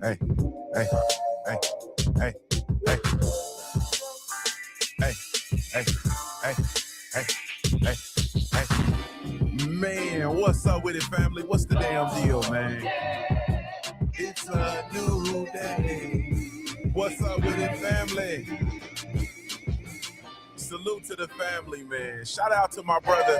hey, hey, hey, hey, hey, hey, hey, hey, hey, hey, hey. Man, what's up with it, family? What's the damn deal, man? It's a new day. What's up with it, family? Salute to the family, man. Shout out to my brother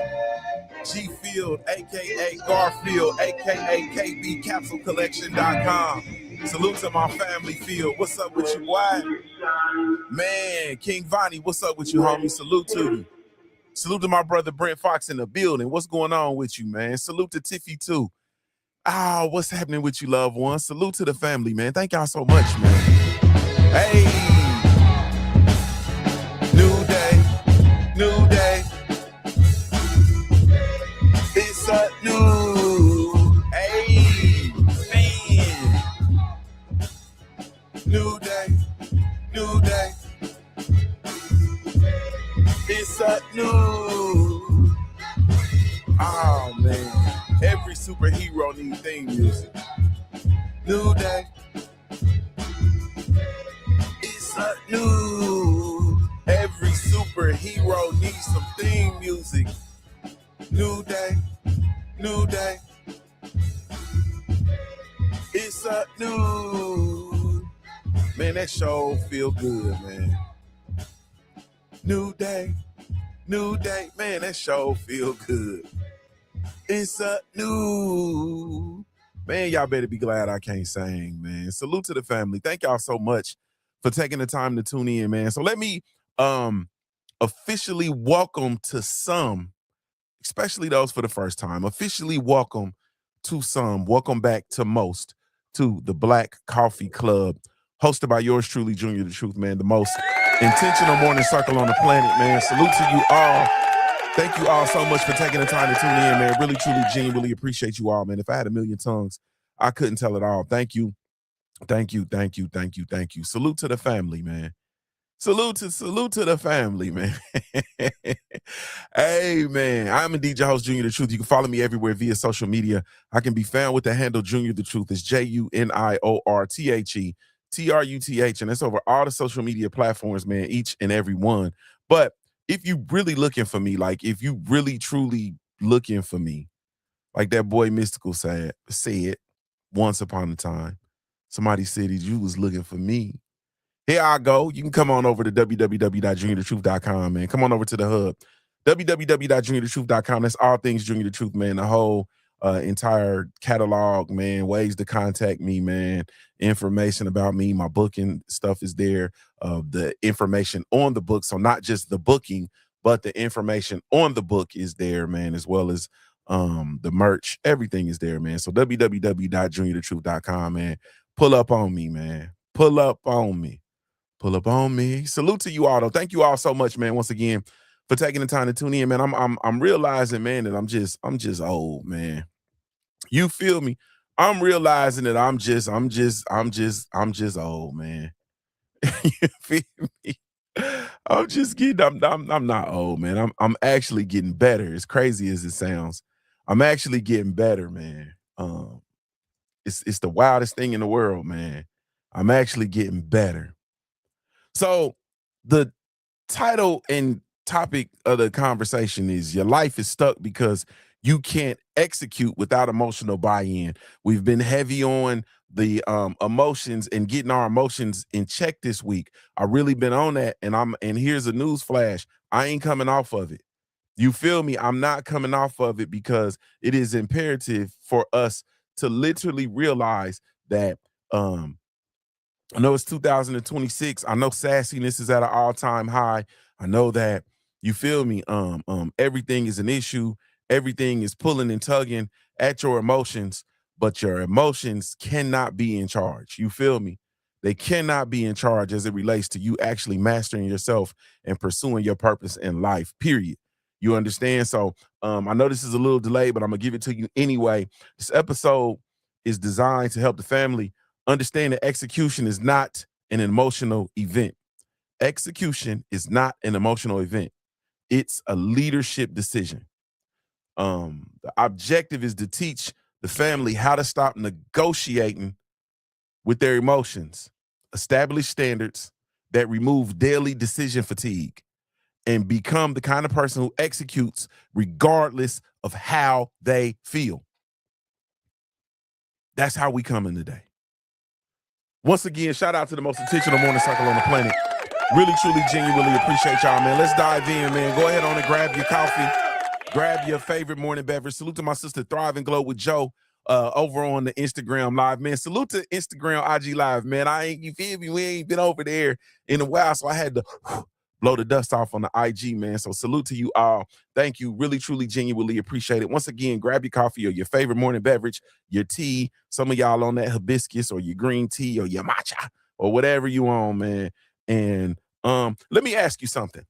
G Field, aka Garfield, aka KBCapsuleCollection.com. Salute to my family, Field. What's up with you, boy? Man, King Vonnie, what's up with you, homie? Salute to you. Salute to my brother Brent Fox in the building. What's going on with you, man? Salute to Tiffy, too. What's happening with you, loved ones? Salute to the family, man. Thank y'all so much, man. Hey, new day, new day. It's a new, hey, man. New day, new day. It's a new, oh man. Every superhero needs theme music. New day. It's a new. Every superhero needs some theme music. New day. New day. It's a new. Man, that show feel good, man. New day. New day. Man, that show feel good. It's a new. Man, y'all better be glad I can't sing, man. Salute to the family. Thank y'all so much for taking the time to tune in, man. So let me officially welcome to some, especially those for the first time, officially welcome to some, welcome back to most, to the Black Coffee Club, hosted by yours truly, Junior the Truth, man, the most intentional morning circle on the planet, man. Salute to you all. Thank you all so much for taking the time to tune in, man. Really, truly, genuinely appreciate you all, man. If I had a million tongues, I couldn't tell it all. Thank you. Thank you. Thank you. Thank you. Thank you. Salute to the family, man. Salute to the family, man. Hey, man. I'm a DJ host, Junior the Truth. You can follow me everywhere via social media. I can be found with the handle Junior the Truth. It's JuniorTheTruth. And that's over all the social media platforms, man, each and every one. But if you really looking for me, like if you really truly looking for me, like that boy Mystical said once upon a time, somebody said you was looking for me. Here I go. You can come on over to www.JuniorTheTruth.com, man. Come on over to the hub. www.JuniorTheTruth.com. That's all things Junior the Truth, man. The whole entire catalog, man. Ways to contact me, man. Information about me. My booking stuff is there. The information on the book. So not just the booking, but the information on the book is there, man, as well as the merch. Everything is there, man. So www.JuniorTheTruth.com, man. Pull up on me, man. Pull up on me. Pull up on me. Salute to you all, though. Thank you all so much, man, once again, for taking the time to tune in, man. I'm realizing, man, that I'm just old, man. You feel me? I'm realizing that I'm just old, man. You feel me? I'm just kidding. I'm not old, man. I'm actually getting better. As crazy as it sounds, I'm actually getting better, man. It's the wildest thing in the world, man. I'm actually getting better. So the title and topic of the conversation is your life is stuck because you can't execute without emotional buy-in. We've been heavy on the emotions and getting our emotions in check this week. I really been on that, and here's a news flash. I ain't coming off of it. You feel me? I'm not coming off of it because it is imperative for us to literally realize that I know it's 2026. I know sassiness is at an all-time high. I know that, you feel me? Everything is an issue. Everything is pulling and tugging at your emotions, but your emotions cannot be in charge. You feel me? They cannot be in charge as it relates to you actually mastering yourself and pursuing your purpose in life, period. You understand? So I know this is a little delayed, but I'm gonna give it to you anyway. This episode is designed to help the family understand that execution is not an emotional event. Execution is not an emotional event. It's a leadership decision. The objective is to teach the family how to stop negotiating with their emotions, establish standards that remove daily decision fatigue, and become the kind of person who executes regardless of how they feel. That's how we come in today. Once again, shout out to the most intentional morning cycle on the planet. Really, truly, genuinely appreciate y'all, man. Let's dive in, man. Go ahead on and grab your coffee. Grab your favorite morning beverage. Salute to my sister Thrive and Glow with Joe over on the Instagram Live, man. Salute to Instagram IG Live, man. You feel me? We ain't been over there in a while, so I had to blow the dust off on the IG, man. So salute to you all. Thank you. Really, truly, genuinely appreciate it. Once again, grab your coffee or your favorite morning beverage, your tea. Some of y'all on that hibiscus or your green tea or your matcha or whatever you on, man. And let me ask you something.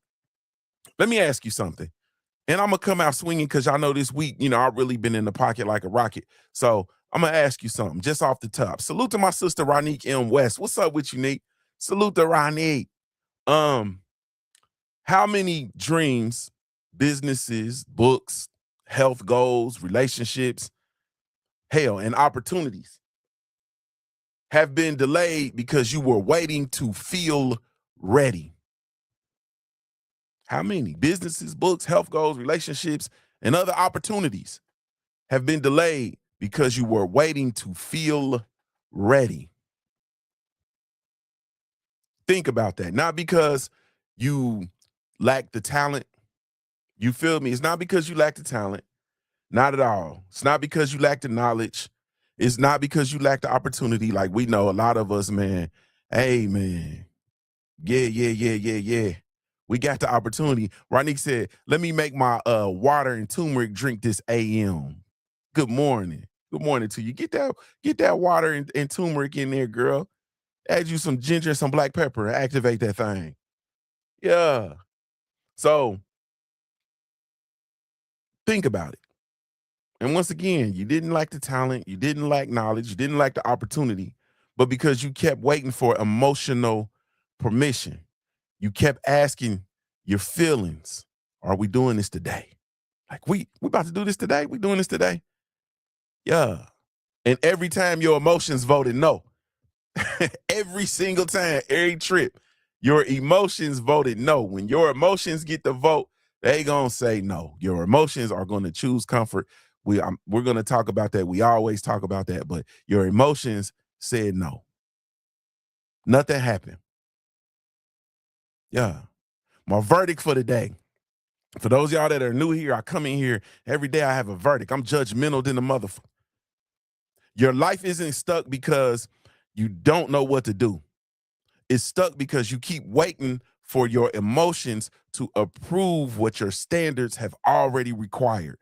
And I'm going to come out swinging because y'all know this week, I've really been in the pocket like a rocket. So I'm going to ask you something just off the top. Salute to my sister, Ronique M. West. What's up with you, Nick? Salute to Ronique. How many dreams, businesses, books, health goals, relationships, hell, and opportunities have been delayed because you were waiting to feel ready? How many businesses, books, health goals, relationships, and other opportunities have been delayed because you were waiting to feel ready? Think about that. Not because you lack the talent. You feel me? It's not because you lack the talent. Not at all. It's not because you lack the knowledge. It's not because you lack the opportunity. Like we know a lot of us, man. Hey, man. Yeah. We got the opportunity. Ronique said, let me make my water and turmeric drink this AM. Good morning. Good morning to you. Get that water and turmeric in there, girl. Add you some ginger and some black pepper and activate that thing. Yeah. So think about it. And once again, you didn't like the talent, you didn't lack knowledge, you didn't like the opportunity, but because you kept waiting for emotional permission, you kept asking your feelings, are we doing this today? Like, we about to do this today? We doing this today? Yeah. And every time your emotions voted no, every single time, every trip, your emotions voted no. When your emotions get the vote, they gonna say no. Your emotions are gonna choose comfort. We're gonna talk about that. We always talk about that, but your emotions said no. Nothing happened. Yeah. My verdict for the day. For those of y'all that are new here, I come in here every day. I have a verdict. I'm judgmental than the motherfucker. Your life isn't stuck because you don't know what to do. It's stuck because you keep waiting for your emotions to approve what your standards have already required.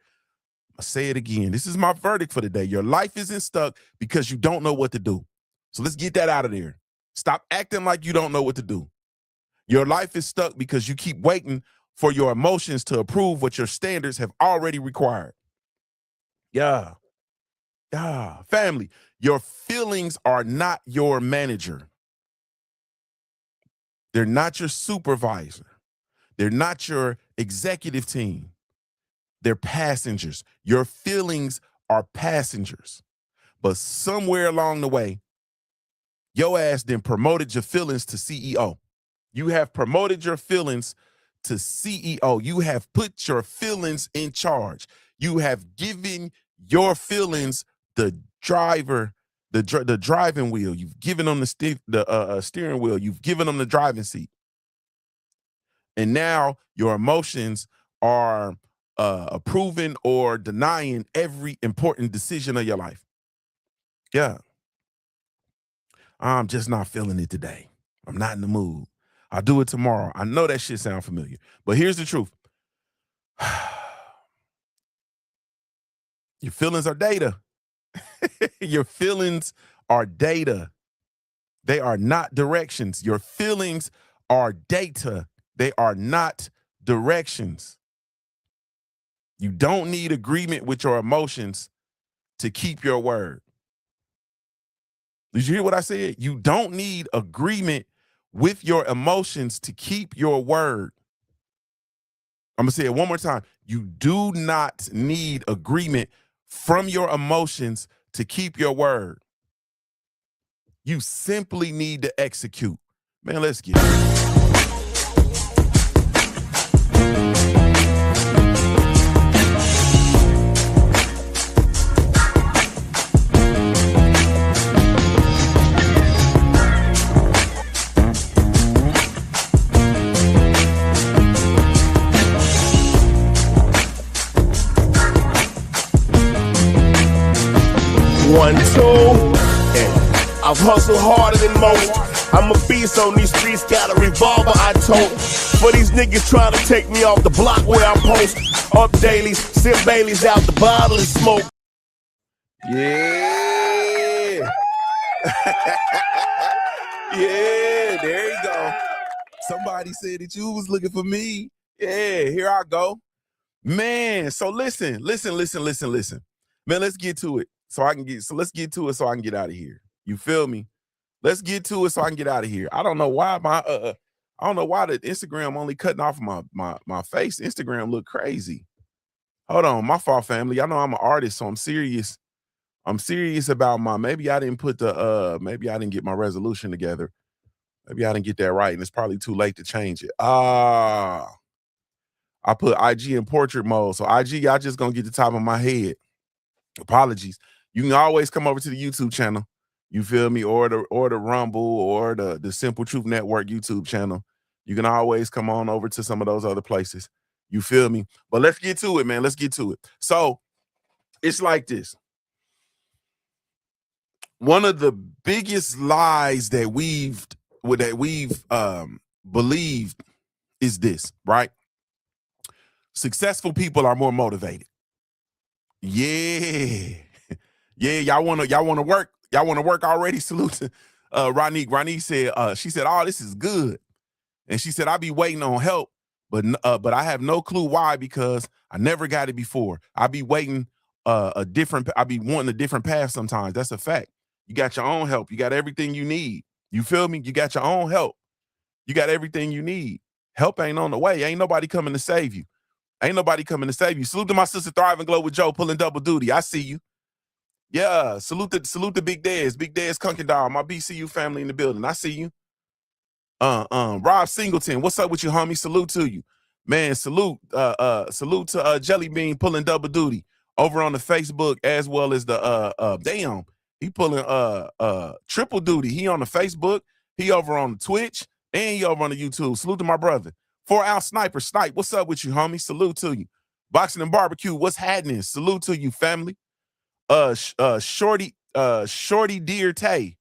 I'll say it again. This is my verdict for the day. Your life isn't stuck because you don't know what to do. So let's get that out of there. Stop acting like you don't know what to do. Your life is stuck because you keep waiting for your emotions to approve what your standards have already required. Yeah. Yeah. Family, your feelings are not your manager. They're not your supervisor. They're not your executive team. They're passengers. Your feelings are passengers. But somewhere along the way, your ass then promoted your feelings to CEO. You have promoted your feelings to CEO. You have put your feelings in charge. You have given your feelings the driving wheel. You've given them the steering wheel. You've given them the driving seat. And now your emotions are approving or denying every important decision of your life. Yeah. I'm just not feeling it today. I'm not in the mood. I'll do it tomorrow. I know that shit sounds familiar. But here's the truth. Your feelings are data. Your feelings are data. They are not directions. Your feelings are data. They are not directions. You don't need agreement with your emotions to keep your word. Did you hear what I said? You don't need agreement with your emotions to keep your word. I'm going to say it one more time. You do not need agreement from your emotions to keep your word. You simply need to execute. Man, let's get it. One, two, I've hustled harder than most. I'm a beast on these streets, got a revolver I tote. For these niggas trying to take me off the block where I post. Up dailies, sip Baileys out the bottle and smoke. Yeah. Yeah, there you go. Somebody said that you was looking for me. Yeah, here I go. Man, so listen. Man, let's get to it. Let's get to it so I can get out of here. You feel me? Let's get to it so I can get out of here. I don't know why the Instagram only cutting off my face. Instagram look crazy. Hold on, my fault, family. I know I'm an artist, so I'm serious. I'm serious about maybe I didn't get my resolution together. Maybe I didn't get that right, and it's probably too late to change it. I put IG in portrait mode. So IG, y'all just gonna get the top of my head. Apologies. You can always come over to the YouTube channel. You feel me? Or the Rumble or the Simple Truth Network YouTube channel. You can always come on over to some of those other places. You feel me? But let's get to it, man. Let's get to it. So it's like this. One of the biggest lies that we've believed is this, right? Successful people are more motivated. Yeah. Yeah, y'all wanna work? Y'all wanna work already? Salute to Ronique. Ronique said, she said, "Oh, this is good." And she said, "I be waiting on help, but I have no clue why, because I never got it before. I be waiting I be wanting a different path sometimes." That's a fact. You got your own help. You got everything you need. You feel me? You got your own help. You got everything you need. Help ain't on the way. Ain't nobody coming to save you. Ain't nobody coming to save you. Salute to my sister Thrive and Glow with Joe, pulling double duty. I see you. Yeah, salute to Big Dez Kunkendall, my BCU family in the building. I see you. Rob Singleton, what's up with you, homie? Salute to you, man. Salute to Jelly Bean pulling double duty over on the Facebook, as well as the damn, he pulling triple duty. He on the Facebook, he over on the Twitch, and he over on the YouTube. Salute to my brother. 4-ounce sniper, Snipe, what's up with you, homie? Salute to you. Boxing and barbecue, what's happening? Salute to you, family. Shorty Dear Tay,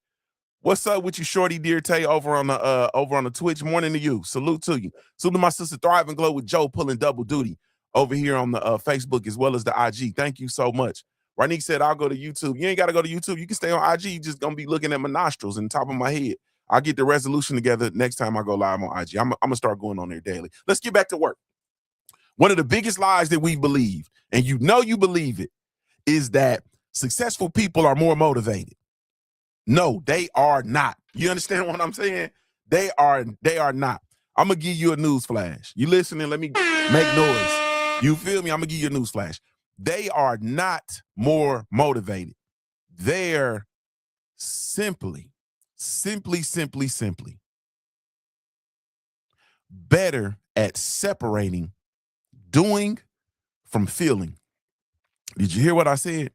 what's up with you, Shorty Dear Tay, over on the Twitch? Morning to you. Salute to you. Salute to my sister Thrive and Glow with Joe, pulling double duty over here on the Facebook as well as the IG. Thank you so much. Ronique said, "I'll go to YouTube." You ain't got to go to YouTube. You can stay on IG. You just gonna be looking at my nostrils and the top of my head. I'll get the resolution together next time I go live on IG. I'm gonna start going on there daily. Let's get back to work. One of the biggest lies that we believe, and you know you believe it, is that successful people are more motivated. No, they are not. You understand what I'm saying? They are not. I'm gonna give you a news flash. You listening? Let me make noise. You feel me? I'm gonna give you a news flash. They are not more motivated. They're simply better at separating doing from feeling. Did you hear what I said?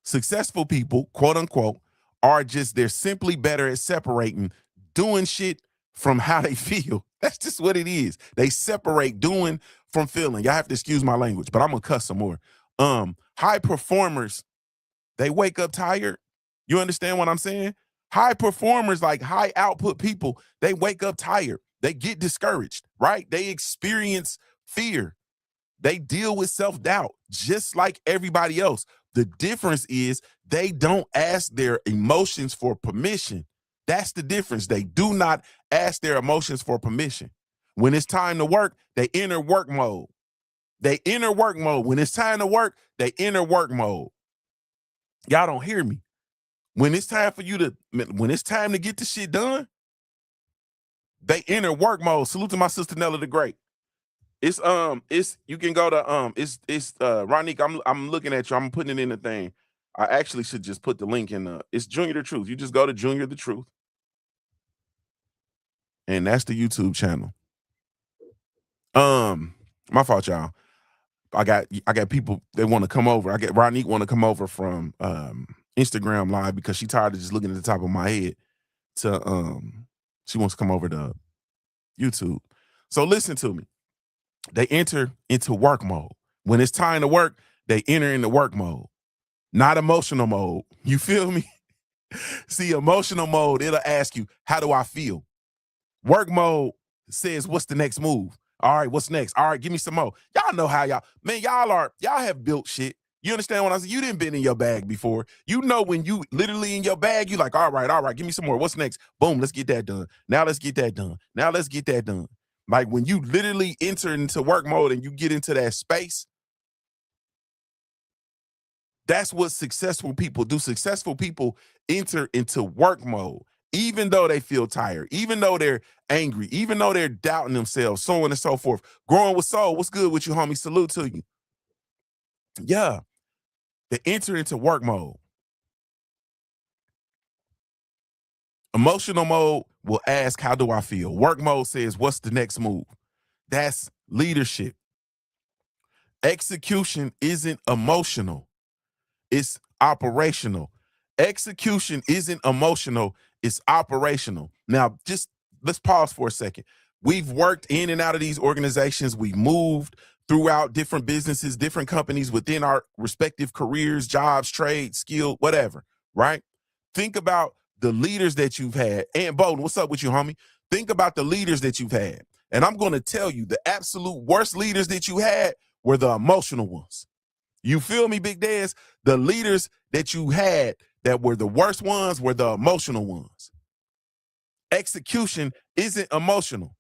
Successful people, quote unquote, they're simply better at separating doing shit from how they feel. That's just what it is. They separate doing from feeling. Y'all have to excuse my language, but I'm gonna cuss some more. High performers, they wake up tired. You understand what I'm saying? High performers, like high output people, they wake up tired. They get discouraged, right? They experience fear. They deal with self-doubt just like everybody else. The difference is they don't ask their emotions for permission. That's the difference. They do not ask their emotions for permission. When it's time to work, they enter work mode. When it's time to work, they enter work mode. Y'all don't hear me. When it's time to get the shit done, they enter work mode. Salute to my sister Nella the Great. It's you can go to Ronique, I'm looking at you. I'm putting it in the thing. I actually should just put the link in it's Junior the Truth. You just go to Junior the Truth. And that's the YouTube channel. My fault, y'all. I got people they want to come over. I get Rodney want to come over from Instagram live because she tired of just looking at the top of my head to she wants to come over to YouTube. So listen to me. They enter into work mode. When it's time to work, they enter into work mode, not emotional mode. You feel me? See, emotional mode, it'll ask you, how do I feel? Work mode says, what's the next move? All right, what's next? All right, give me some more. Y'all know how y'all have built shit. You understand what I said? You didn't been in your bag before. You know when you literally in your bag, you like, all right, give me some more. What's next? Boom, let's get that done. Now let's get that done. Now let's get that done. Like when you literally enter into work mode and you get into that space, that's what successful people do. Successful people enter into work mode, even though they feel tired, even though they're angry, even though they're doubting themselves, so on and so forth. Growing with soul, what's good with you, homie? Salute to you. Yeah, they enter into work mode. Emotional mode will ask, how do I feel? Work mode says, what's the next move? That's leadership. Execution isn't emotional. It's operational. Execution isn't emotional, it's operational. Now, just let's pause for a second. We've worked in and out of these organizations. We moved throughout different businesses, different companies within our respective careers, jobs, trade, skill, whatever, right? Think about the leaders that you've had. And Bowden, what's up with you, homie? Think about the leaders that you've had. And I'm going to tell you, the absolute worst leaders that you had were the emotional ones. You feel me, Big Dez? The leaders that you had that were the worst ones were the emotional ones. Execution isn't emotional.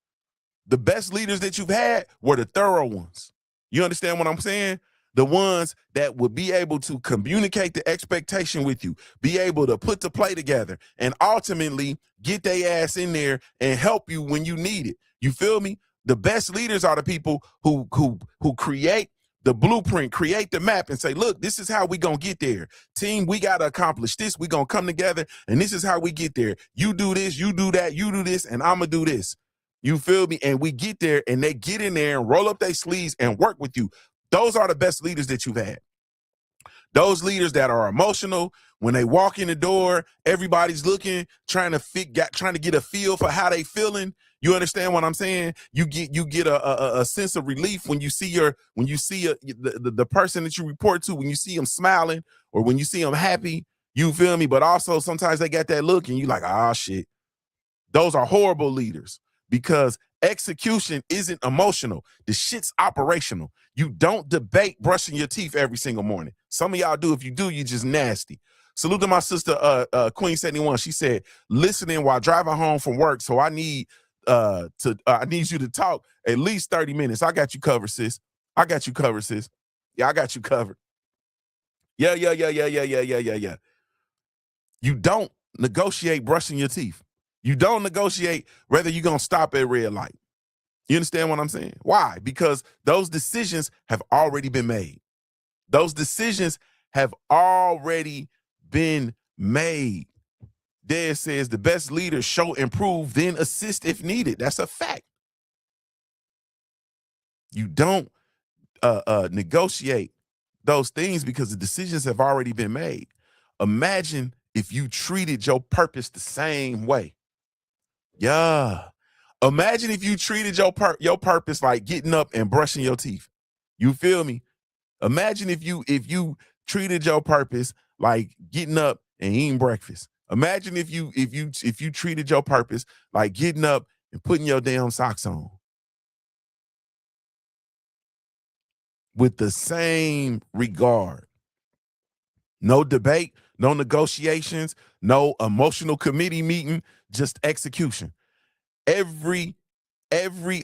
The best leaders that you've had were the thorough ones. You understand what I'm saying? The ones that would be able to communicate the expectation with you, be able to put the play together, and ultimately get their ass in there and help you when you need it. You feel me? The best leaders are the people who create the blueprint, create the map, and say, look, this is how we gonna get there. Team, we gotta accomplish this. We gonna come together, and this is how we get there. You do this, you do that, you do this, and I'ma do this. You feel me? And we get there, and they get in there and roll up their sleeves and work with you. Those are the best leaders that you've had. Those leaders that are emotional, when they walk in the door, everybody's looking, trying to get a feel for how they feeling. You understand what I'm saying? You get a sense of relief when you see the person that you report to, when you see them smiling or when you see them happy. You feel me? But also sometimes they got that look and you like, ah, shit. Those are horrible leaders because execution isn't emotional. The shit's operational. You don't debate brushing your teeth every single morning. Some of y'all do. If you do, you just nasty. Salute to my sister, Queen 71. She said, listening while driving home from work. So I need I need you to talk at least 30 minutes. I got you covered, sis. I got you covered, sis. Yeah, I got you covered. Yeah. You don't negotiate brushing your teeth. You don't negotiate whether you're going to stop at red light. You understand what I'm saying? Why? Because those decisions have already been made. Those decisions have already been made. Dad says the best leaders show, improve, then assist if needed. That's a fact. You don't negotiate those things because the decisions have already been made. Imagine if you treated your purpose the same way. Yeah. Imagine if you treated your purpose like getting up and brushing your teeth. You feel me? Imagine if you treated your purpose like getting up and eating breakfast. Imagine if you treated your purpose like getting up and putting your damn socks on with the same regard. No debate, no negotiations, no emotional committee meeting, just execution. Every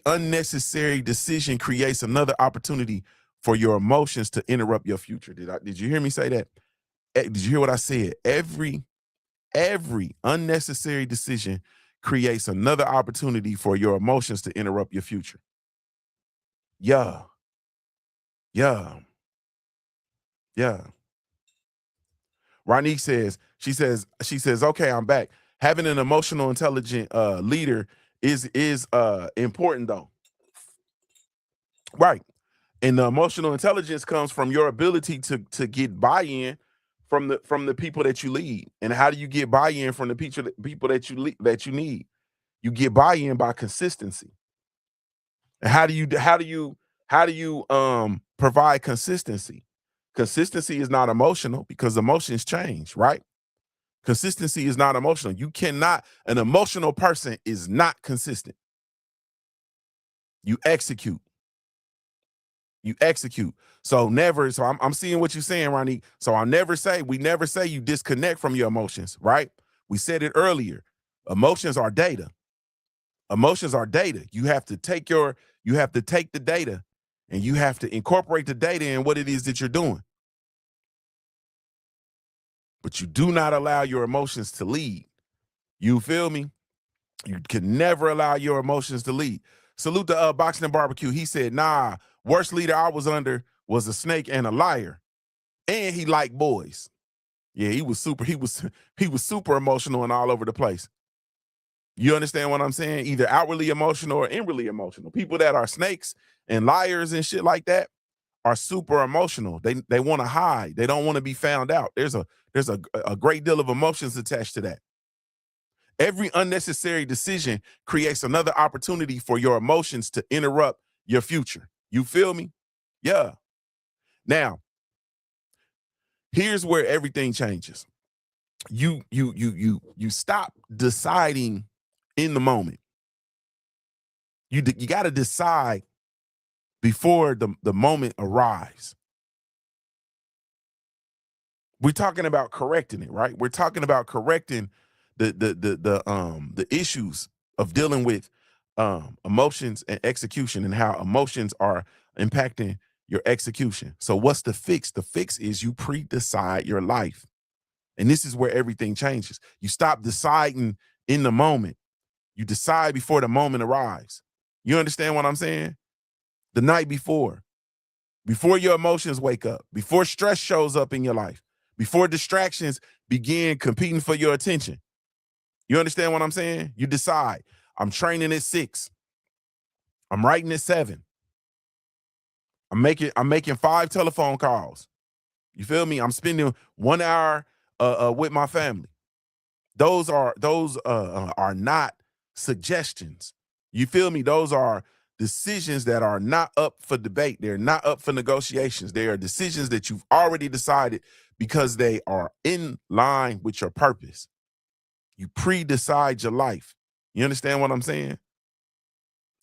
unnecessary decision creates another opportunity for your emotions to interrupt your future. Did you hear me say that? Did you hear what I said? Every unnecessary decision creates another opportunity for your emotions to interrupt your future. Yeah. Yeah. Yeah. Ronique says, she says, okay, I'm back. Having an emotional, intelligent leader is important though. Right. And the emotional intelligence comes from your ability to get buy-in from the people that you lead. And how do you get buy-in from the people that you need? You get buy-in by consistency. And how do you provide consistency? Consistency is not emotional because emotions change, right? Consistency is not emotional. An emotional person is not consistent. You execute. You execute. So I'm seeing what you're saying, Ronnie. So we never say you disconnect from your emotions, right? We said it earlier. Emotions are data. Emotions are data. You have to take the data and you have to incorporate the data in what it is that you're doing. But you do not allow your emotions to lead. You feel me? You can never allow your emotions to lead. Salute to Boxing and Barbecue. He said, nah, worst leader I was under was a snake and a liar. And he liked boys. Yeah, he was super emotional and all over the place. You understand what I'm saying? Either outwardly emotional or inwardly emotional. People that are snakes and liars and shit like that are super emotional. They want to hide. They don't want to be found out. There's a great deal of emotions attached to that. Every unnecessary decision creates another opportunity for your emotions to interrupt your future. You feel me? Yeah. Now, here's where everything changes. You stop deciding in the moment. You got to decide before the moment arrives. We're talking about correcting it, right? We're talking about correcting the issues of dealing with emotions and execution and how emotions are impacting your execution. So what's the fix? The fix is you pre-decide your life. And this is where everything changes. You stop deciding in the moment. You decide before the moment arrives. You understand what I'm saying? The night before your emotions wake up, before stress shows up in your life, before distractions begin competing for your attention. You understand what I'm saying? You decide, I'm training at 6. I'm writing at 7. I'm making 5 telephone calls. You feel me? I'm spending 1 hour with my family. Those are not suggestions. You feel me? Those are decisions that are not up for debate. They're not up for negotiations. They are decisions that you've already decided because they are in line with your purpose. You pre-decide your life. You understand what I'm saying?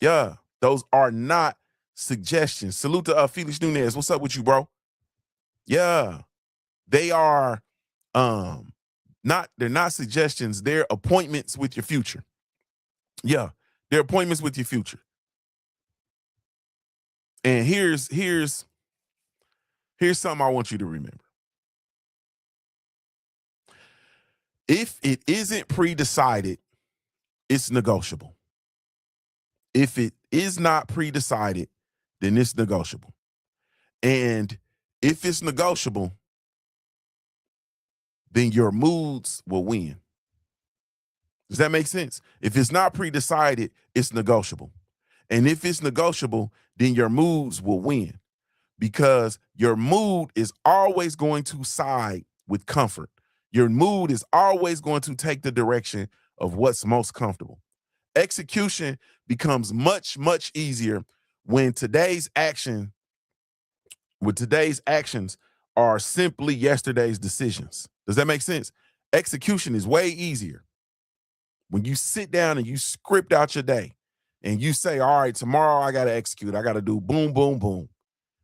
Yeah, those are not suggestions. Salute to Felix Nunez. What's up with you, bro? Yeah, they are they're not suggestions, they're appointments with your future. Yeah, they're appointments with your future. And here's something I want you to remember. If it isn't pre-decided, it's negotiable. If it is not pre-decided, then it's negotiable. And if it's negotiable, then your moods will win. Does that make sense? If it's not pre-decided, it's negotiable. And if it's negotiable, then your moods will win because your mood is always going to side with comfort. Your mood is always going to take the direction of what's most comfortable. Execution becomes much, much easier when today's actions are simply yesterday's decisions. Does that make sense? Execution is way easier when you sit down and you script out your day and you say, all right, tomorrow I got to execute. I got to do boom, boom, boom.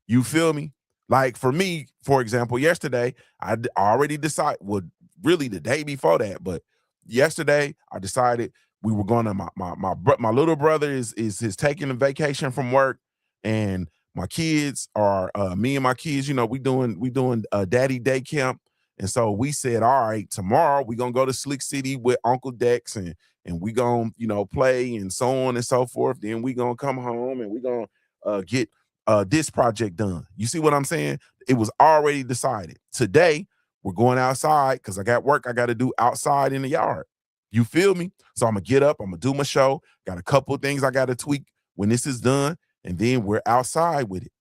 You feel me? Like for me, for example, yesterday, I already decided, well, really the day before that, but yesterday I decided we were going to, my little brother is taking a vacation from work, and my kids are, me and my kids, we doing daddy day camp. And so we said, all right, tomorrow we're going to go to Slick City with Uncle Dex and we going to, play and so on and so forth. Then we going to come home and we going to get this project done. You see what I'm saying? It was already decided. Today, We're going outside because I got work I got to do outside in the yard. You feel me? So I'm going to get up. I'm going to do my show. Got a couple of things I got to tweak when this is done. And then we're outside with it.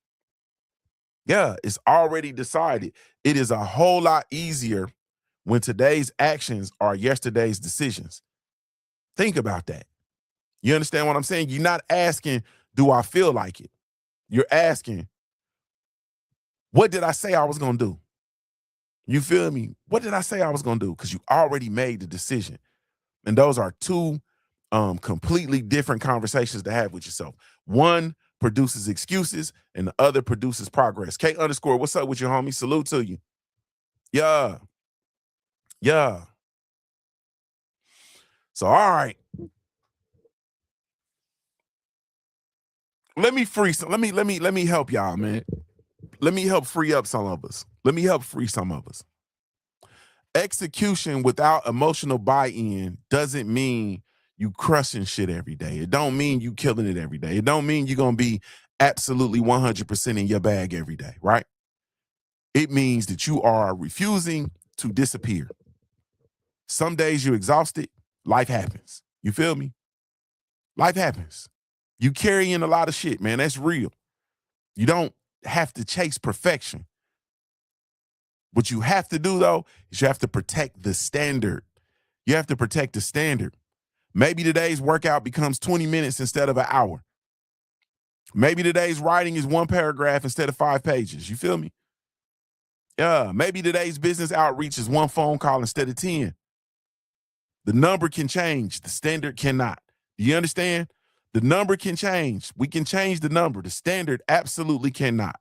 Yeah, it's already decided. It is a whole lot easier when today's actions are yesterday's decisions. Think about that. You understand what I'm saying? You're not asking, do I feel like it? You're asking, what did I say I was going to do? You feel me? What did I say I was going to do? Because you already made the decision. And those are two completely different conversations to have with yourself. One produces excuses and the other produces progress. K underscore, what's up with you, homie? Salute to you. Yeah. Yeah. So, all right. Let me help y'all, man. Let me help free up some of us. Let me help free some of us. Execution without emotional buy-in doesn't mean you crushing shit every day. It don't mean you killing it every day. It don't mean you're going to be absolutely 100% in your bag every day, right? It means that you are refusing to disappear. Some days you're exhausted. Life happens. You feel me? Life happens. You carrying a lot of shit, man. That's real. You don't have to chase perfection. What you have to do, though, is you have to protect the standard. You have to protect the standard. Maybe today's workout becomes 20 minutes instead of an hour. Maybe today's writing is 1 paragraph instead of 5 pages. You feel me? Yeah. Maybe today's business outreach is 1 phone call instead of 10. The number can change. The standard cannot. Do you understand? The number can change. We can change the number. The standard absolutely cannot.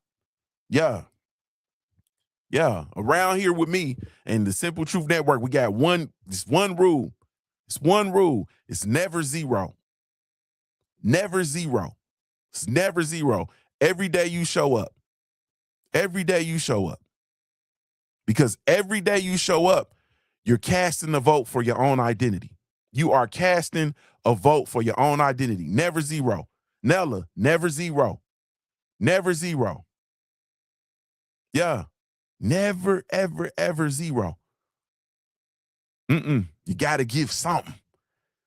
Yeah. Yeah. Around here with me and the Simple Truth Network, we got this one rule. It's one rule. It's never zero. Never zero. It's never zero. Every day you show up. Every day you show up. Because every day you show up, you're casting a vote for your own identity. You are casting a vote for your own identity. Never zero. Nella, never zero. Never zero. Yeah. Never, ever, ever zero. You got to give something.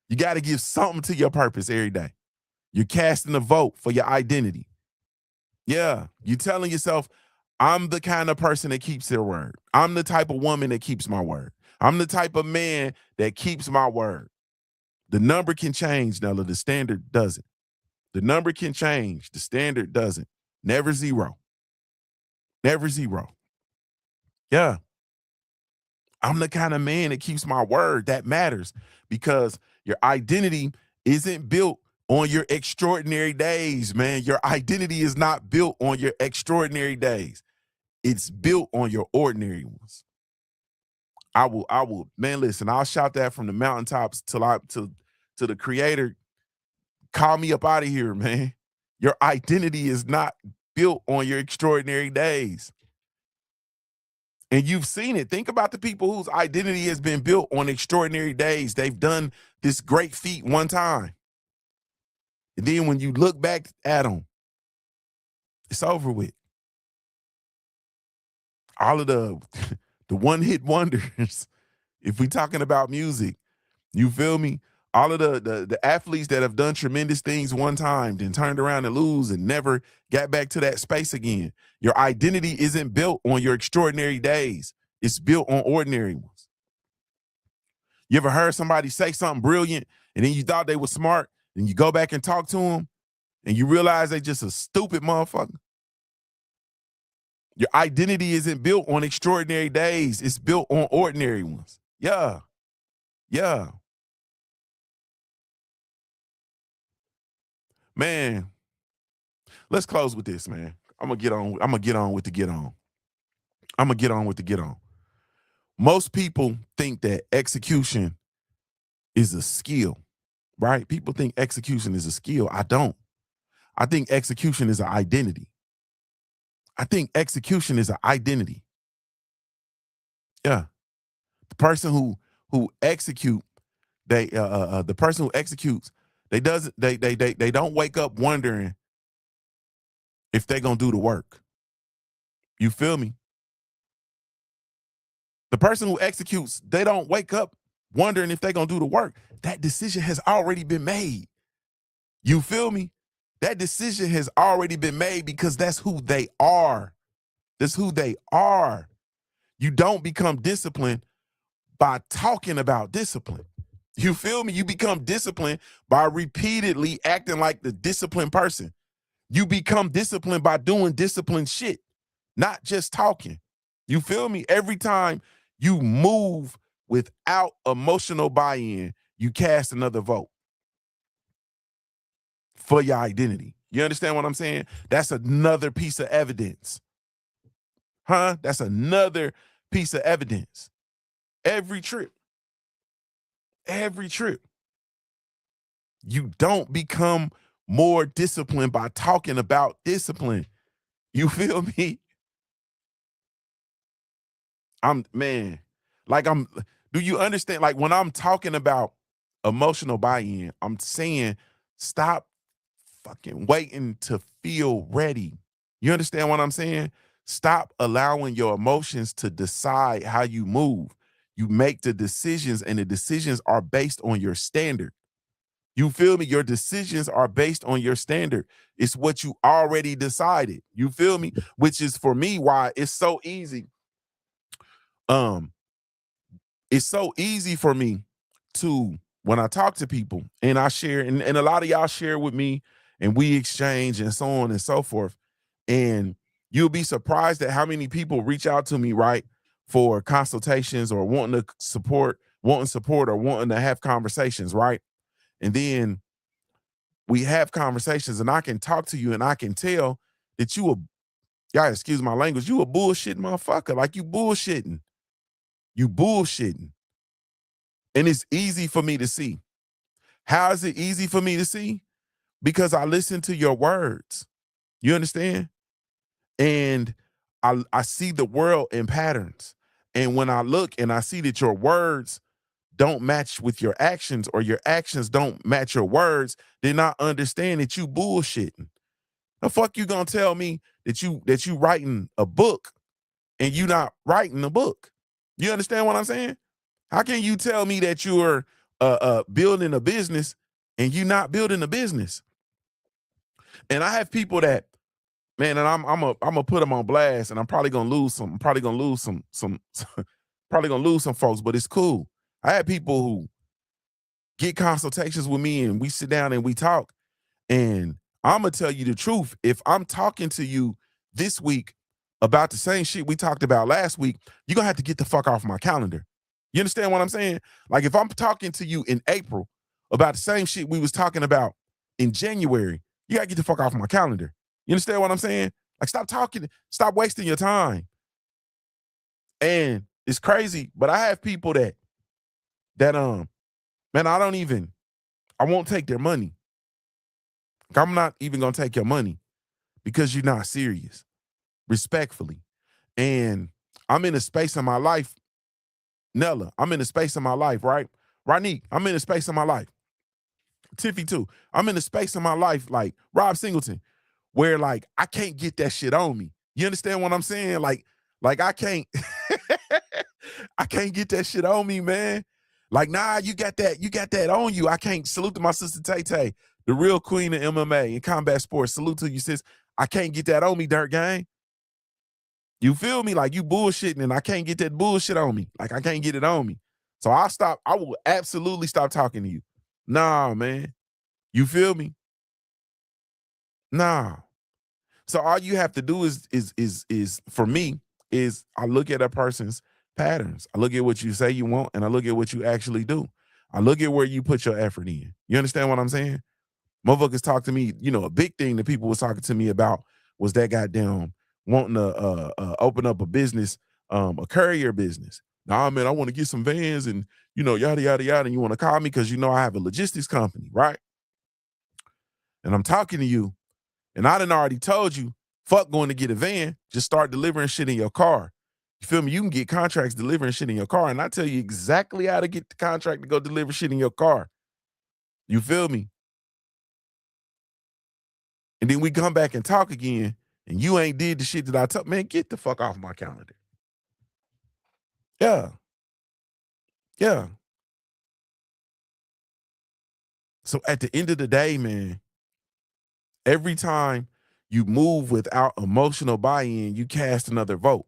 You got to give something to your purpose every day. You're casting a vote for your identity. Yeah. You're telling yourself, I'm the kind of person that keeps their word. I'm the type of woman that keeps my word. I'm the type of man that keeps my word. The number can change, Nella. The standard doesn't. The number can change. The standard doesn't. Never zero. Never zero. Yeah. I'm the kind of man that keeps my word. That matters because your identity isn't built on your extraordinary days, man. Your identity is not built on your extraordinary days. It's built on your ordinary ones. I will, man, listen, I'll shout that from the mountaintops to the creator. Call me up out of here, man. Your identity is not built on your extraordinary days. And you've seen it. Think about the people whose identity has been built on extraordinary days. They've done this great feat one time. And then when you look back at them, it's over with. All of the one-hit wonders, if we're talking about music, you feel me? All of the athletes that have done tremendous things one time, then turned around and lose and never got back to that space again. Your identity isn't built on your extraordinary days. It's built on ordinary ones. You ever heard somebody say something brilliant and then you thought they were smart and you go back and talk to them and you realize they just a stupid motherfucker? Your identity isn't built on extraordinary days. It's built on ordinary ones. Yeah. Yeah. Man, let's close with this, man. I'm gonna get on with the get on. Most people think that execution is a skill, right? People think execution is a skill. I don't. I think execution is an identity. I think execution is an identity. Yeah. The person who execute, the person who executes, they don't wake up wondering if they're gonna do the work. You feel me? The person who executes, they don't wake up wondering if they're going to do the work. That decision has already been made. You feel me? That decision has already been made because that's who they are. That's who they are. You don't become disciplined by talking about discipline. You feel me? You become disciplined by repeatedly acting like the disciplined person. You become disciplined by doing disciplined shit, not just talking. You feel me? Every time you move without emotional buy-in, you cast another vote for your identity. You understand what I'm saying? That's another piece of evidence. Huh? That's another piece of evidence. Every trip, you don't become more disciplined by talking about discipline. You feel me? Do you understand? Like when I'm talking about emotional buy-in, I'm saying stop fucking waiting to feel ready. You understand what I'm saying? Stop allowing your emotions to decide how you move. You make the decisions, and the decisions are based on your standard. You feel me? Your decisions are based on your standard. It's what you already decided. You feel me? Which is for me why it's so easy. It's so easy for me to, when I talk to people and I share, and a lot of y'all share with me and we exchange and so on and so forth. And you'll be surprised at how many people reach out to me, right, for consultations or wanting support or wanting to have conversations, right? And then we have conversations and I can talk to you and I can tell that y'all excuse my language, you a bullshit motherfucker. Like you bullshitting. You bullshitting. And it's easy for me to see. How is it easy for me to see? Because I listen to your words. You understand? And I see the world in patterns. And when I look and I see that your words don't match with your actions or your actions don't match your words, then I understand that you bullshitting. The fuck you gonna tell me that you writing a book and you not writing a book? You understand what I'm saying? How can you tell me that you're building a business and you not building a business? And I have people that, man, and I'm gonna put them on blast, and I'm probably gonna lose some. I'm probably gonna lose some probably gonna lose some folks, but it's cool. I had people who get consultations with me, and we sit down and we talk. And I'm gonna tell you the truth. If I'm talking to you this week about the same shit we talked about last week, you're gonna have to get the fuck off my calendar. You understand what I'm saying? Like if I'm talking to you in April about the same shit we was talking about in January, you gotta get the fuck off my calendar. You understand what I'm saying? Like stop talking, stop wasting your time. And it's crazy, but I have people that man, I won't take their money. I'm not even gonna take your money because you're not serious, respectfully. And I'm in a space in my life, Nella, I'm in a space in my life, right? Ronique, I'm in a space in my life. Tiffy too. I'm in a space in my life, like Rob Singleton, where like I can't get that shit on me. You understand what I'm saying? Like I can't, I can't get that shit on me, man. Like, nah, you got that on you. I can't. Salute to my sister Tay Tay, the real queen of MMA and combat sports. Salute to you, sis. I can't get that on me, Dirt Gang. You feel me? Like you bullshitting and I can't get that bullshit on me. Like I can't get it on me. So I will absolutely stop talking to you. Nah, man. You feel me? Nah. So all you have to do is for me is I look at a person's patterns. I look at what you say you want and I look at what you actually do. I look at where you put your effort in. You understand what I'm saying? Motherfuckers talk to me, a big thing that people was talking to me about was that goddamn wanting to open up a business, a courier business. Nah, man, I want to get some vans and yada yada yada. And you want to call me because I have a logistics company, right? And I'm talking to you, and I done already told you, fuck going to get a van, just start delivering shit in your car. You feel me? You can get contracts delivering shit in your car, and I tell you exactly how to get the contract to go deliver shit in your car. You feel me? And then we come back and talk again, and you ain't did the shit that I told. Man, get the fuck off my calendar. Yeah. Yeah. So at the end of the day, man, every time you move without emotional buy-in, you cast another vote.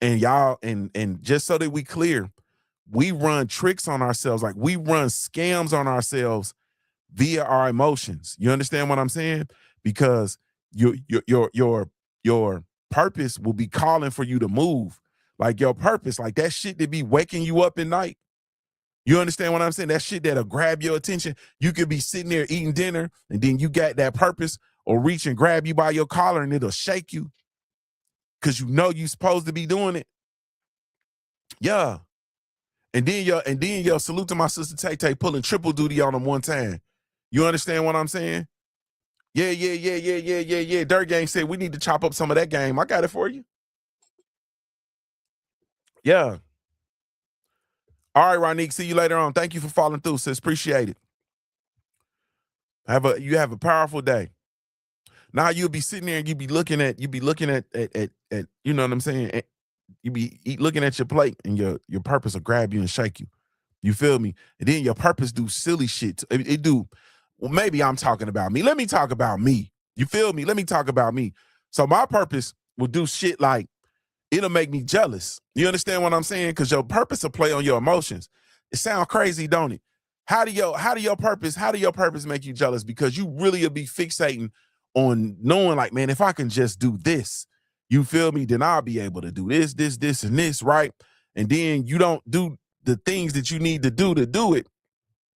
And y'all, and just so that we clear, we run tricks on ourselves, like we run scams on ourselves via our emotions. You understand what I'm saying? Because your purpose will be calling for you to move. Like your purpose, like that shit that be waking you up at night. You understand what I'm saying? That shit that'll grab your attention. You could be sitting there eating dinner, and then you got that purpose or reach and grab you by your collar, and it'll shake you because you know you're supposed to be doing it. Yeah. And then your salute to my sister Tay Tay pulling triple duty on them one time. You understand what I'm saying? Yeah. Dirt Gang said we need to chop up some of that game. I got it for you. Yeah. All right, Ronique. See you later on. Thank you for following through, sis. Appreciate it. You have a powerful day. Now you'll be sitting there and you be looking at you know what I'm saying? You be looking at your plate and your purpose will grab you and shake you. You feel me? And then your purpose do silly shit. It do. Well, maybe I'm talking about me. Let me talk about me. You feel me? Let me talk about me. So my purpose will do shit like it'll make me jealous. You understand what I'm saying? Because your purpose will play on your emotions. It sounds crazy, don't it? How do your purpose make you jealous? Because you really will be fixating on knowing, like, man, if I can just do this, you feel me? Then I'll be able to do this, and this, right? And then you don't do the things that you need to do it,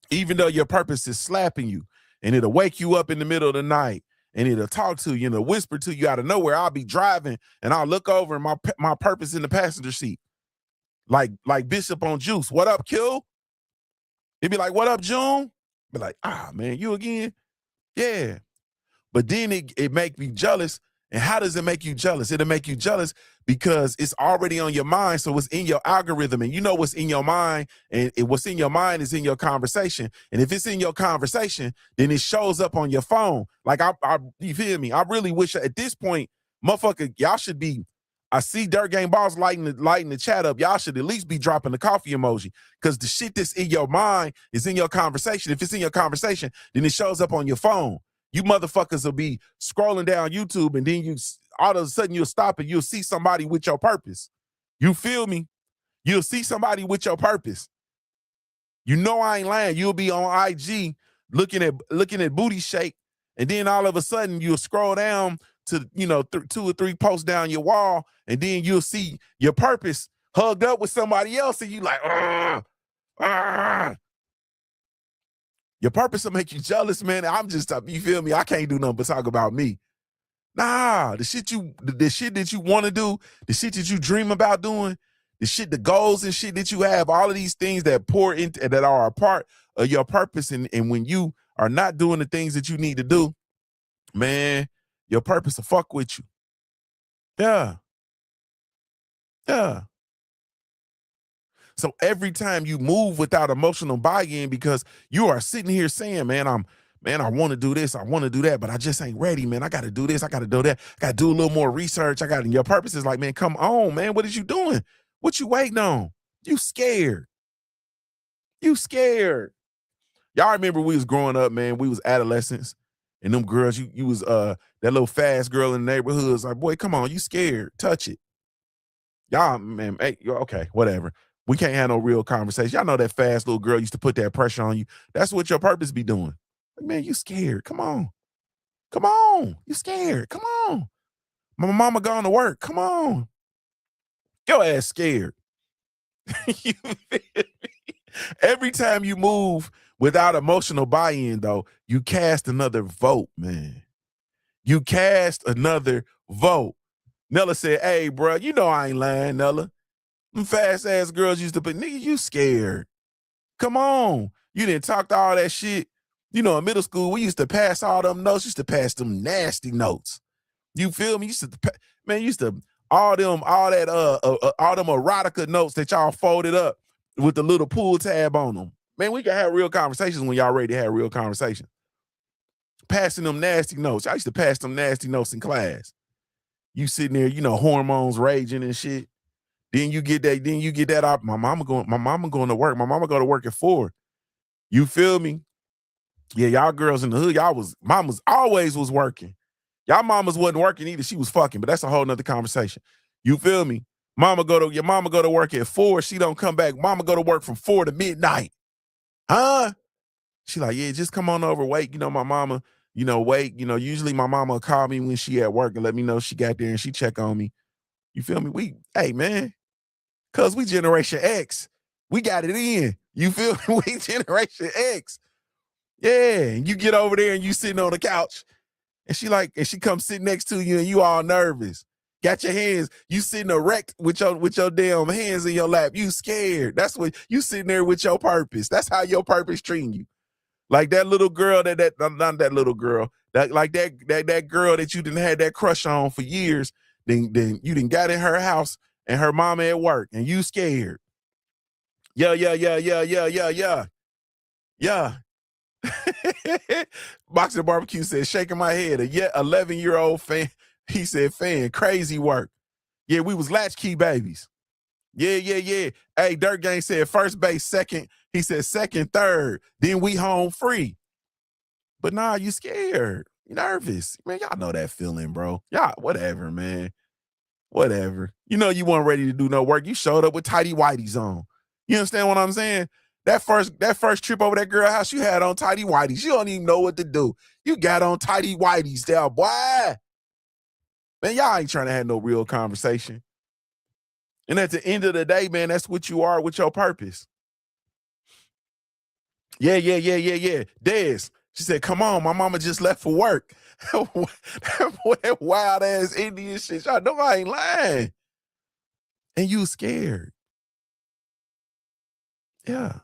even though your purpose is slapping you, and it'll wake you up in the middle of the night, and it'll talk to you and it'll whisper to you out of nowhere. I'll be driving and I'll look over and my purpose in the passenger seat, like Bishop on Juice. What up, Q? He'd be like, "What up, June?" Be like, "Ah, man, you again?" Yeah. But then it make me jealous. And how does it make you jealous? It'll make you jealous because it's already on your mind. So it's in your algorithm, and you know what's in your mind, and what's in your mind is in your conversation. And if it's in your conversation, then it shows up on your phone. Like you feel me? I really wish at this point, motherfucker, y'all should be. I see Dirt Game Balls lighting the chat up. Y'all should at least be dropping the coffee emoji, because the shit that's in your mind is in your conversation. If it's in your conversation, then it shows up on your phone. You motherfuckers will be scrolling down YouTube, and then all of a sudden you'll stop and you'll see somebody with your purpose. You feel me? You'll see somebody with your purpose. You know I ain't lying. You'll be on IG looking at booty shake, and then all of a sudden you'll scroll down to 2 or 3 posts down your wall, and then you'll see your purpose hugged up with somebody else, and you like, ah. Your purpose will make you jealous, man. You feel me? I can't do nothing but talk about me. Nah, the shit that you want to do, the shit that you dream about doing, the goals and shit that you have, all of these things that pour into that are a part of your purpose. And when you are not doing the things that you need to do, man, your purpose will fuck with you. Yeah. Yeah. So every time you move without emotional buy-in, because you are sitting here saying, man, I want to do this, I want to do that, but I just ain't ready, man. I got to do this, I got to do that, I got to do a little more research. And your purpose is like, man, come on, man. What is you doing? What you waiting on? You scared. You scared. Y'all remember we was growing up, man. We was adolescents, and them girls, you was that little fast girl in the neighborhood. It's like, boy, come on, you scared. Touch it. Y'all, man, hey, okay, whatever. We can't have no real conversation. Y'all know that fast little girl used to put that pressure on you. That's what your purpose be doing. Like, man, you scared. Come on. Come on. You scared. Come on. My mama going to work. Come on. Your ass scared. You feel me? Every time you move without emotional buy-in, though, you cast another vote, man. You cast another vote. Nella said, hey, bro, you know I ain't lying, Nella. Them fast ass girls used to be, nigga, you scared. Come on. You didn't talk to all that shit. You know, in middle school, we used to pass all them notes, used to pass them nasty notes. You feel me? All them erotica notes that y'all folded up with the little pull tab on them. Man, we can have real conversations when y'all ready to have real conversations. Passing them nasty notes. I used to pass them nasty notes in class. You sitting there, hormones raging and shit. Then you get that up. My mama going to work. My mama go to work at 4. You feel me? Yeah, y'all girls in the hood, mamas always was working. Y'all mamas wasn't working either. She was fucking, but that's a whole nother conversation. You feel me? Your mama go to work at 4. She don't come back. Mama go to work from 4 to midnight. Huh? She like, yeah, just come on over. Wait, my mama, wait. Usually my mama will call me when she at work and let me know she got there and she check on me. You feel me? Hey man, cause we Generation X. We got it in. You feel me? We Generation X. Yeah. And you get over there and you sitting on the couch and she comes sit next to you and you all nervous. Got your hands, you sitting erect with your damn hands in your lap. You scared. That's what you sitting there with your purpose. That's how your purpose treating you. Like that little girl not that little girl, that girl that you didn't have that crush on for years, then you didn't got in her house and her mama at work and you scared. Yeah. Yeah. Boxer Barbecue said, shaking my head, a yet 11-year-old fan. He said, fan, crazy work. Yeah, we was latchkey babies. Yeah. Hey, Dirt Gang said first base, second. He said second, third. Then we home free. But nah, you scared. You nervous. Man, y'all know that feeling, bro. Y'all, whatever, man. Whatever. You weren't ready to do no work. You showed up with tighty whities on. You understand what I'm saying? That first trip over that girl house, you had on tighty whities. You don't even know what to do. You got on tighty whities there, boy. Man, y'all ain't trying to have no real conversation. And at the end of the day, man, that's what you are with your purpose. Yeah. Des, she said, come on, my mama just left for work. That wild ass Indian shit. Y'all know I ain't lying. And you scared. Yeah.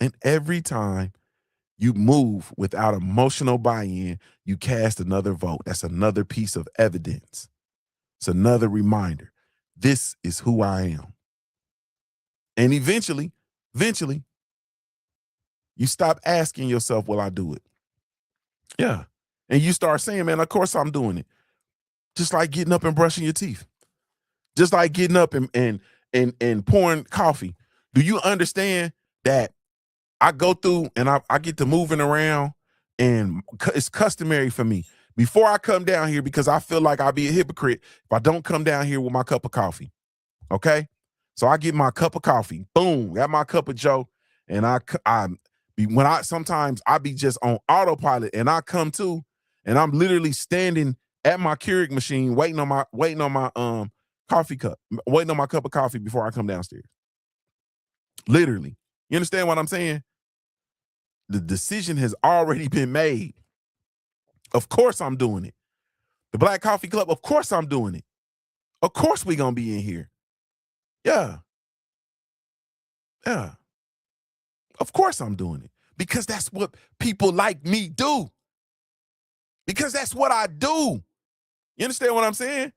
And every time you move without emotional buy-in, you cast another vote. That's another piece of evidence. It's another reminder. This is who I am. And eventually, you stop asking yourself, will I do it? Yeah. And you start saying, man, of course I'm doing it. Just like getting up and brushing your teeth. Just like getting up and pouring coffee. Do you understand that I go through and I get to moving around and it's customary for me before I come down here, because I feel like I'll be a hypocrite if I don't come down here with my cup of coffee. Okay. So I get my cup of coffee, boom, got my cup of Joe. And sometimes I be just on autopilot and I come to, and I'm literally standing at my Keurig machine, waiting on my coffee cup, waiting on my cup of coffee before I come downstairs. Literally. You understand what I'm saying? The decision has already been made. Of course I'm doing it. The Black Coffee Club, of course I'm doing it. Of course we gonna be in here. Yeah. Of course I'm doing it. Because that's what people like me do. Because that's what I do. You understand what I'm saying?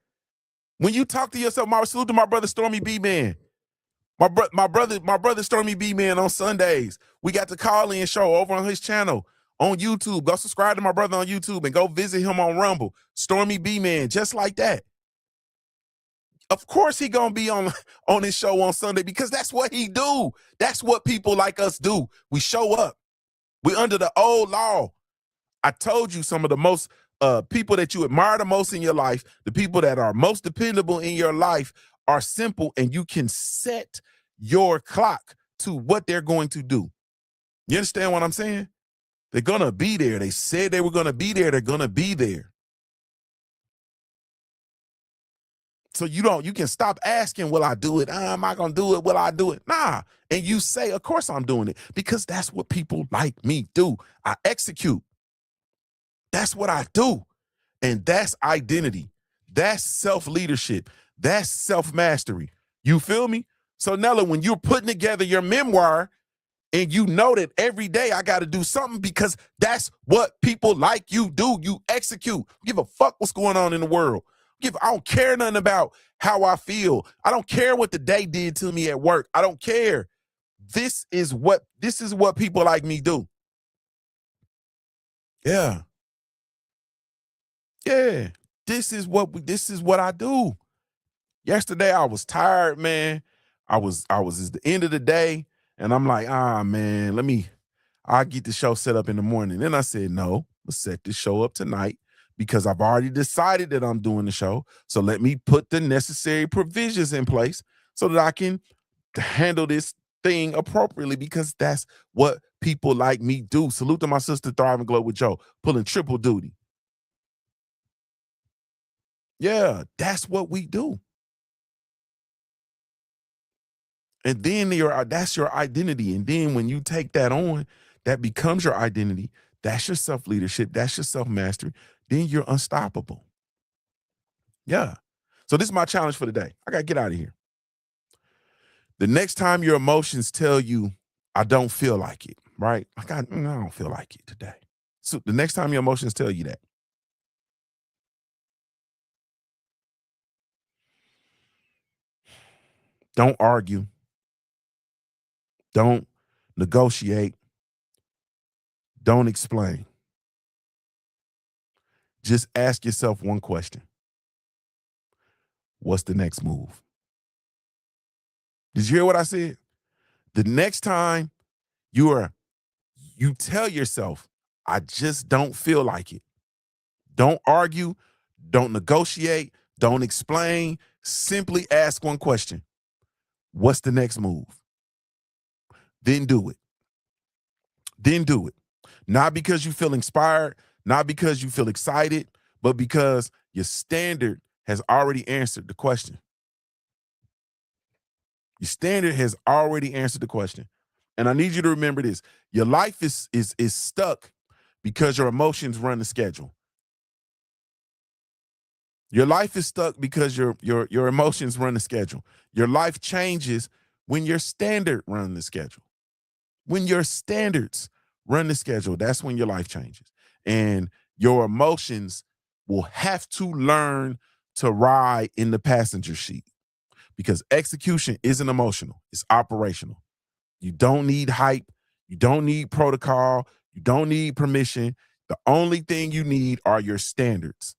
When you talk to yourself, salute to my brother Stormy B Man. My brother Stormy B Man on Sundays. We got the call-in show over on his channel on YouTube. Go subscribe to my brother on YouTube and go visit him on Rumble. Stormy B Man, just like that. Of course he gonna be on his show on Sunday because that's what he do. That's what people like us do. We show up. We under the old law. I told you some of the most people that you admire the most in your life, the people that are most dependable in your life are simple, and you can set your clock to what they're going to do. You understand what I'm saying? They're going to be there. They said they were going to be there. They're going to be there. So you can stop asking, will I do it? Am I going to do it? Will I do it? Nah. And you say, of course I'm doing it, because that's what people like me do. I execute. That's what I do. And that's identity. That's self-leadership. That's self-mastery. You feel me? So Nella, when you're putting together your memoir and you know that every day I got to do something because that's what people like you do, you execute. Give a fuck what's going on in the world. I don't care nothing about how I feel. I don't care what the day did to me at work. I don't care. This is what people like me do. Yeah. Yeah. This is what I do. Yesterday I was tired, man. I was it's the end of the day, and I'm like, man, I'll get the show set up in the morning. Then I said, no, let's set this show up tonight because I've already decided that I'm doing the show. So let me put the necessary provisions in place so that I can handle this thing appropriately, because that's what people like me do. Salute to my sister, Thrive and Glow with Joe, pulling triple duty. Yeah, that's what we do. And then that's your identity. And then when you take that on, that becomes your identity. That's your self-leadership. That's your self-mastery. Then you're unstoppable. Yeah. So this is my challenge for the day. I got to get out of here. The next time your emotions tell you, I don't feel like it, right? I don't feel like it today. So the next time your emotions tell you that, don't argue. Don't negotiate. Don't explain. Just ask yourself one question. What's the next move? Did you hear what I said? The next time you tell yourself, I just don't feel like it. Don't argue. Don't negotiate. Don't explain. Simply ask one question. What's the next move? Then do it. Then do it. Not because you feel inspired, not because you feel excited, but because your standard has already answered the question. Your standard has already answered the question. And I need you to remember this. Your life is stuck because your emotions run the schedule. Your life is stuck because your emotions run the schedule. Your life changes when your standard run the schedule. When your standards run the schedule, that's when your life changes. And your emotions will have to learn to ride in the passenger seat, because execution isn't emotional, it's operational. You don't need hype. You don't need protocol. You don't need permission. The only thing you need are your standards.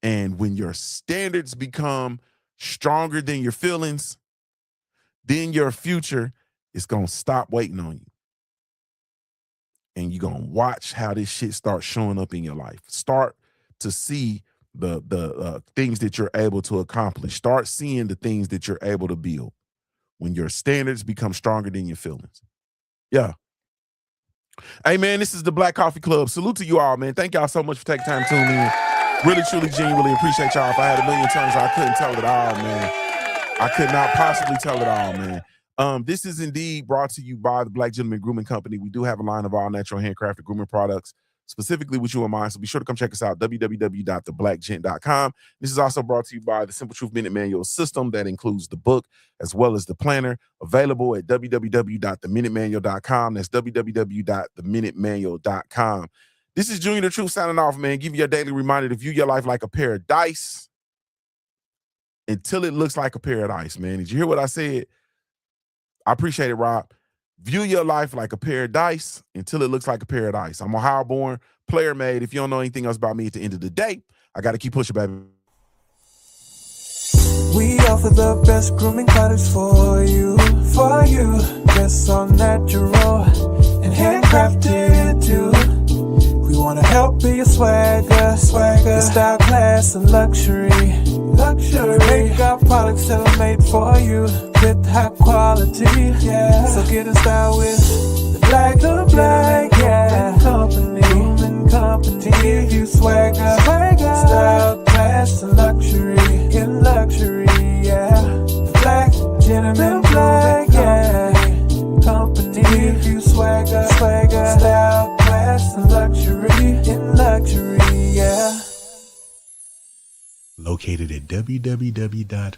And when your standards become stronger than your feelings, then your future is going to stop waiting on you. And you're going to watch how this shit starts showing up in your life. Start to see the things that you're able to accomplish. Start seeing the things that you're able to build when your standards become stronger than your feelings. Yeah. Hey, man, this is the Black Coffee Club. Salute to you all, man. Thank y'all so much for taking time to tune in. Really, truly, genuinely appreciate y'all. If I had a million tongues, I couldn't tell it all, man. I could not possibly tell it all, man. This is indeed brought to you by the Black Gentleman Grooming Company. We do have a line of all natural handcrafted grooming products, specifically with you in mind. So be sure to come check us out, www.theblackgent.com. This is also brought to you by the Simple Truth Minute Manual System that includes the book as well as the planner, available at www.theminutemanual.com. That's www.theminutemanual.com. This is Junior the Truth signing off, man. Give you a daily reminder to view your life like a pair of dice until it looks like a pair of dice, man. Did you hear what I said? I appreciate it, Rob. View your life like a pair of dice until it looks like a pair of dice. I'm Ohio born, player made. If you don't know anything else about me at the end of the day, I got to keep pushing, baby. We offer the best grooming products for you. Best on natural and handcrafted too. We want to help be your swagger, style, class, and luxury. Make our products tailor-made for you with high quality. Yeah. So get in style with the Black Company. To give you swagger, style, class, and luxury. In luxury, yeah. The Black Gentleman Company. To give you swagger, style, class, and luxury. In luxury, yeah. Located at www